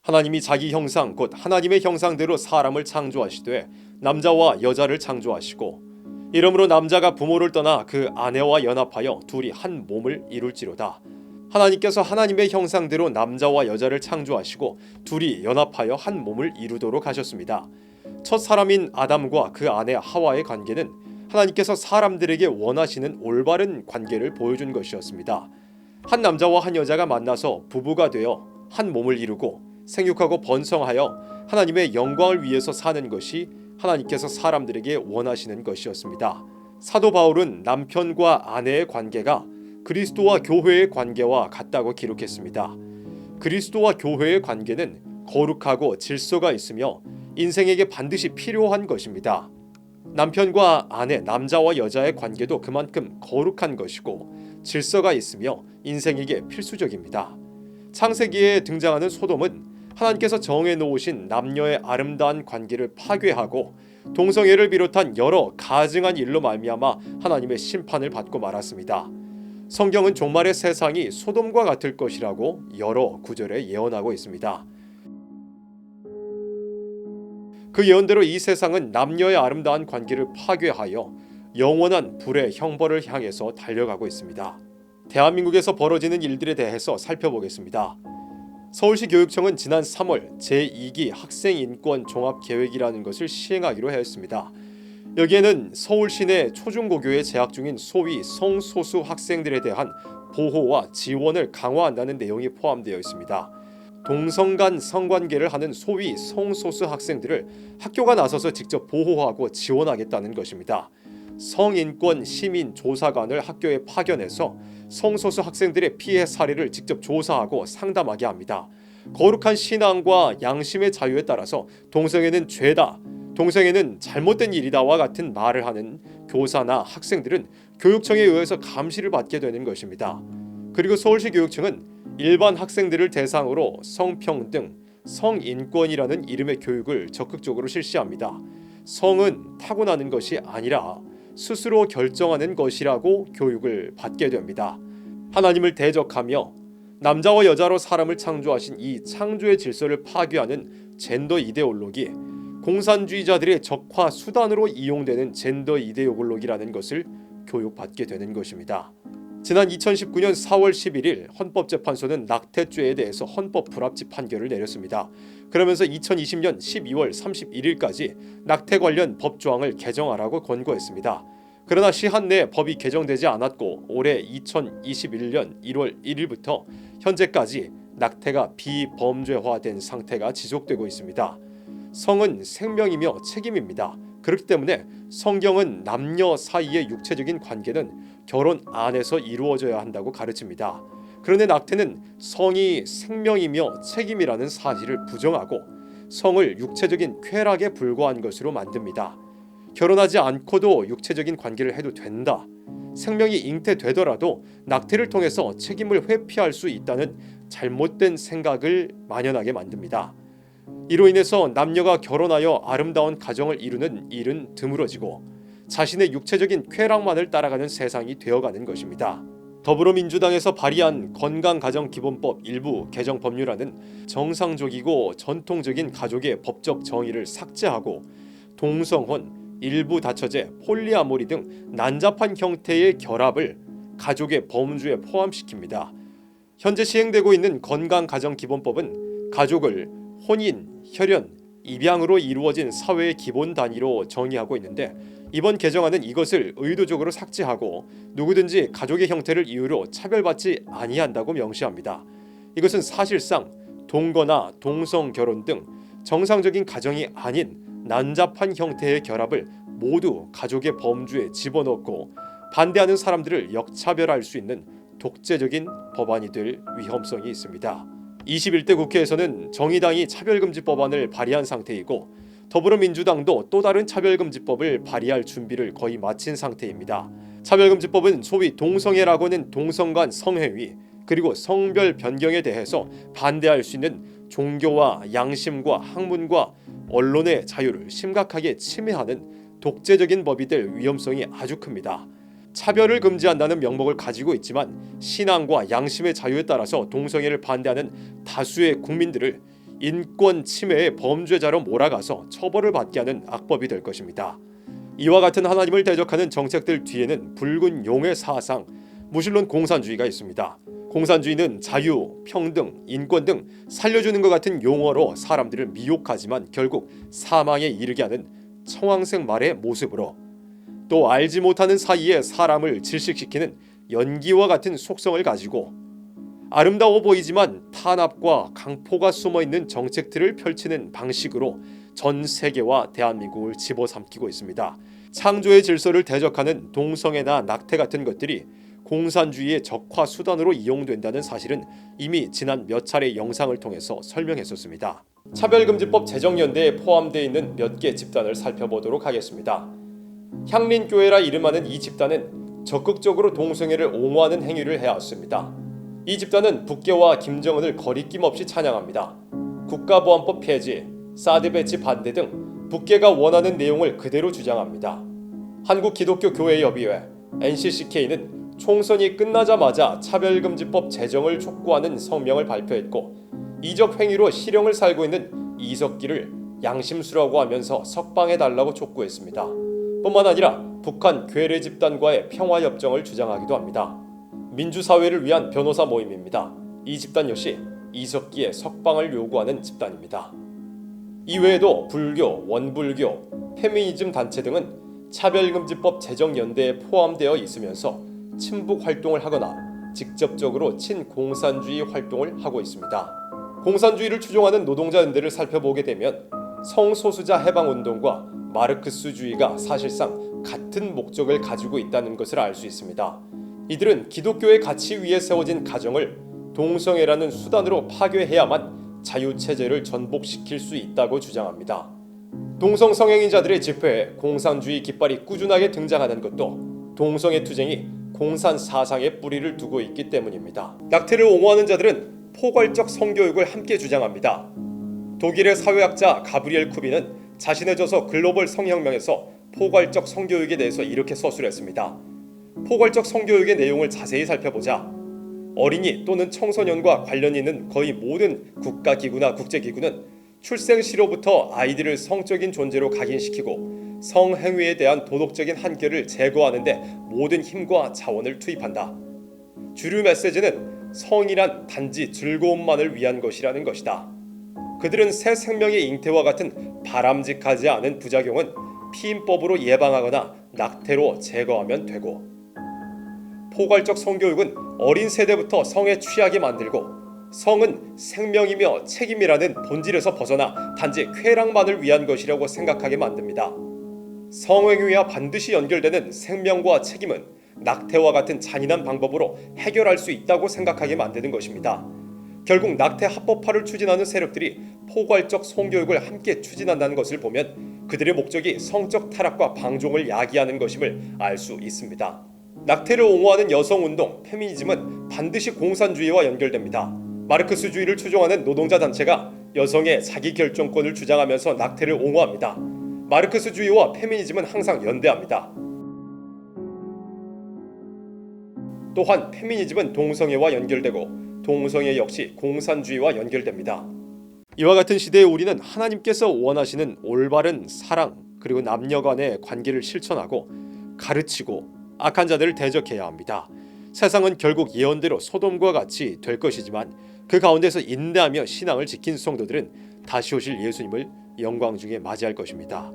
하나님이 자기 형상 곧 하나님의 형상대로 사람을 창조하시되 남자와 여자를 창조하시고 이러므로 남자가 부모를 떠나 그 아내와 연합하여 둘이 한 몸을 이룰지로다. 하나님께서 하나님의 형상대로 남자와 여자를 창조하시고 둘이 연합하여 한 몸을 이루도록 하셨습니다. 첫 사람인 아담과 그 아내 하와의 관계는 하나님께서 사람들에게 원하시는 올바른 관계를 보여준 것이었습니다. 한 남자와 한 여자가 만나서 부부가 되어 한 몸을 이루고 생육하고 번성하여 하나님의 영광을 위해서 사는 것이 하나님께서 사람들에게 원하시는 것이었습니다. 사도 바울은 남편과 아내의 관계가 그리스도와 교회의 관계와 같다고 기록했습니다. 그리스도와 교회의 관계는 거룩하고 질서가 있으며 인생에게 반드시 필요한 것입니다. 남편과 아내, 남자와 여자의 관계도 그만큼 거룩한 것이고 질서가 있으며 인생에게 필수적입니다. 창세기에 등장하는 소돔은 하나님께서 정해 놓으신 남녀의 아름다운 관계를 파괴하고 동성애를 비롯한 여러 가증한 일로 말미암아 하나님의 심판을 받고 말았습니다. 성경은 종말의 세상이 소돔과 같을 것이라고 여러 구절에 예언하고 있습니다. 그 예언대로 이 세상은 남녀의 아름다운 관계를 파괴하여 영원한 불의 형벌을 향해서 달려가고 있습니다. 대한민국에서 벌어지는 일들에 대해서 살펴보겠습니다. 서울시 교육청은 지난 3월 제2기 학생인권 종합계획이라는 것을 시행하기로 했습니다. 여기에는 서울시 내 초중고교에 재학 중인 소위 성소수 학생들에 대한 보호와 지원을 강화한다는 내용이 포함되어 있습니다. 동성 간 성관계를 하는 소위 성소수 학생들을 학교가 나서서 직접 보호하고 지원하겠다는 것입니다. 성인권 시민조사관을 학교에 파견해서 성소수 학생들의 피해 사례를 직접 조사하고 상담하게 합니다. 거룩한 신앙과 양심의 자유에 따라서 동성애는 죄다, 동성애는 잘못된 일이다와 같은 말을 하는 교사나 학생들은 교육청에 의해서 감시를 받게 되는 것입니다. 그리고 서울시 교육청은 일반 학생들을 대상으로 성평등, 성인권이라는 이름의 교육을 적극적으로 실시합니다. 성은 타고나는 것이 아니라 스스로 결정하는 것이라고 교육을 받게 됩니다. 하나님을 대적하며 남자와 여자로 사람을 창조하신 이 창조의 질서를 파괴하는 젠더 이데올로기, 공산주의자들의 적화 수단으로 이용되는 젠더 이데올로기라는 것을 교육받게 되는 것입니다. 지난 2019년 4월 11일 헌법재판소는 낙태죄에 대해서 헌법 불합치 판결을 내렸습니다. 그러면서 2020년 12월 31일까지 낙태 관련 법조항을 개정하라고 권고했습니다. 그러나 시한 내에 법이 개정되지 않았고 올해 2021년 1월 1일부터 현재까지 낙태가 비범죄화된 상태가 지속되고 있습니다. 성은 생명이며 책임입니다. 그렇기 때문에 성경은 남녀 사이의 육체적인 관계는 결혼 안에서 이루어져야 한다고 가르칩니다. 그런데 낙태는 성이 생명이며 책임이라는 사실을 부정하고 성을 육체적인 쾌락에 불과한 것으로 만듭니다. 결혼하지 않고도 육체적인 관계를 해도 된다. 생명이 잉태되더라도 낙태를 통해서 책임을 회피할 수 있다는 잘못된 생각을 만연하게 만듭니다. 이로 인해서 남녀가 결혼하여 아름다운 가정을 이루는 일은 드물어지고 자신의 육체적인 쾌락만을 따라가는 세상이 되어가는 것입니다. 더불어민주당에서 발의한 건강가정기본법 일부 개정 법률안은 정상적이고 전통적인 가족의 법적 정의를 삭제하고 동성혼, 일부 다처제, 폴리아모리 등 난잡한 형태의 결합을 가족의 범주에 포함시킵니다. 현재 시행되고 있는 건강가정기본법은 가족을 혼인, 혈연, 입양으로 이루어진 사회의 기본 단위로 정의하고 있는데 이번 개정안은 이것을 의도적으로 삭제하고 누구든지 가족의 형태를 이유로 차별받지 아니한다고 명시합니다. 이것은 사실상 동거나 동성 결혼 등 정상적인 가정이 아닌 난잡한 형태의 결합을 모두 가족의 범주에 집어넣고 반대하는 사람들을 역차별할 수 있는 독재적인 법안이 될 위험성이 있습니다. 21대 국회에서는 정의당이 차별금지 법안을 발의한 상태이고 더불어민주당도 또 다른 차별금지법을 발의할 준비를 거의 마친 상태입니다. 차별금지법은 소위 동성애라고는 동성 간 성행위 그리고 성별 변경에 대해서 반대할 수 있는 종교와 양심과 학문과 언론의 자유를 심각하게 침해하는 독재적인 법이 될 위험성이 아주 큽니다. 차별을 금지한다는 명목을 가지고 있지만 신앙과 양심의 자유에 따라서 동성애를 반대하는 다수의 국민들을 인권 침해의 범죄자로 몰아가서 처벌을 받게 하는 악법이 될 것입니다. 이와 같은 하나님을 대적하는 정책들 뒤에는 붉은 용의 사상, 무신론 공산주의가 있습니다. 공산주의는 자유, 평등, 인권 등 살려주는 것 같은 용어로 사람들을 미혹하지만 결국 사망에 이르게 하는 청황색 말의 모습으로, 또 알지 못하는 사이에 사람을 질식시키는 연기와 같은 속성을 가지고 아름다워 보이지만 탄압과 강포가 숨어있는 정책들을 펼치는 방식으로 전 세계와 대한민국을 집어삼키고 있습니다. 창조의 질서를 대적하는 동성애나 낙태 같은 것들이 공산주의의 적화 수단으로 이용된다는 사실은 이미 지난 몇 차례 영상을 통해서 설명했었습니다. 차별금지법 제정연대에 포함되어 있는 몇 개 집단을 살펴보도록 하겠습니다. 향린교회라 이름하는 이 집단은 적극적으로 동성애를 옹호하는 행위를 해왔습니다. 이 집단은 북계와 김정은을 거리낌 없이 찬양합니다. 국가보안법 폐지, 사드 배치 반대 등 북계가 원하는 내용을 그대로 주장합니다. 한국기독교교회협의회 NCCK는 총선이 끝나자마자 차별금지법 제정을 촉구하는 성명을 발표했고, 이적 행위로 실형을 살고 있는 이석기를 양심수라고 하면서 석방해달라고 촉구했습니다. 뿐만 아니라 북한 괴뢰 집단과의 평화협정을 주장하기도 합니다. 민주사회를 위한 변호사 모임입니다. 이 집단 역시 이석기의 석방을 요구하는 집단입니다. 이외에도 불교, 원불교, 페미니즘 단체 등은 차별금지법 제정연대에 포함되어 있으면서 친북 활동을 하거나 직접적으로 친공산주의 활동을 하고 있습니다. 공산주의를 추종하는 노동자연대를 살펴보게 되면 성소수자 해방운동과 마르크스주의가 사실상 같은 목적을 가지고 있다는 것을 알 수 있습니다. 이들은 기독교의 가치 위에 세워진 가정을 동성애라는 수단으로 파괴해야만 자유체제를 전복시킬 수 있다고 주장합니다. 동성 성행인자들의 집회에 공산주의 깃발이 꾸준하게 등장하는 것도 동성애 투쟁이 공산 사상에 뿌리를 두고 있기 때문입니다. 낙태를 옹호하는 자들은 포괄적 성교육을 함께 주장합니다. 독일의 사회학자 가브리엘 쿠비는 자신의 저서 글로벌 성혁명에서 포괄적 성교육에 대해서 이렇게 서술했습니다. 포괄적 성교육의 내용을 자세히 살펴보자 어린이 또는 청소년과 관련이 있는 거의 모든 국가기구나 국제기구는 출생 시로부터 아이들을 성적인 존재로 각인시키고 성행위에 대한 도덕적인 한계를 제거하는 데 모든 힘과 자원을 투입한다. 주류 메시지는 성이란 단지 즐거움만을 위한 것이라는 것이다. 그들은 새 생명의 잉태와 같은 바람직하지 않은 부작용은 피임법으로 예방하거나 낙태로 제거하면 되고, 포괄적 성교육은 어린 세대부터 성에 취하게 만들고 성은 생명이며 책임이라는 본질에서 벗어나 단지 쾌락만을 위한 것이라고 생각하게 만듭니다. 성행위와 반드시 연결되는 생명과 책임은 낙태와 같은 잔인한 방법으로 해결할 수 있다고 생각하게 만드는 것입니다. 결국 낙태 합법화를 추진하는 세력들이 포괄적 성교육을 함께 추진한다는 것을 보면 그들의 목적이 성적 타락과 방종을 야기하는 것임을 알 수 있습니다. 낙태를 옹호하는 여성운동, 페미니즘은 반드시 공산주의와 연결됩니다. 마르크스주의를 추종하는 노동자 단체가 여성의 자기결정권을 주장하면서 낙태를 옹호합니다. 마르크스주의와 페미니즘은 항상 연대합니다. 또한 페미니즘은 동성애와 연결되고 동성애 역시 공산주의와 연결됩니다. 이와 같은 시대에 우리는 하나님께서 원하시는 올바른 사랑 그리고 남녀 간의 관계를 실천하고 가르치고 악한 자들을 대적해야 합니다. 세상은 결국 예언대로 소돔과 같이 될 것이지만 그 가운데서 인내하며 신앙을 지킨 성도들은 다시 오실 예수님을 영광 중에 맞이할 것입니다.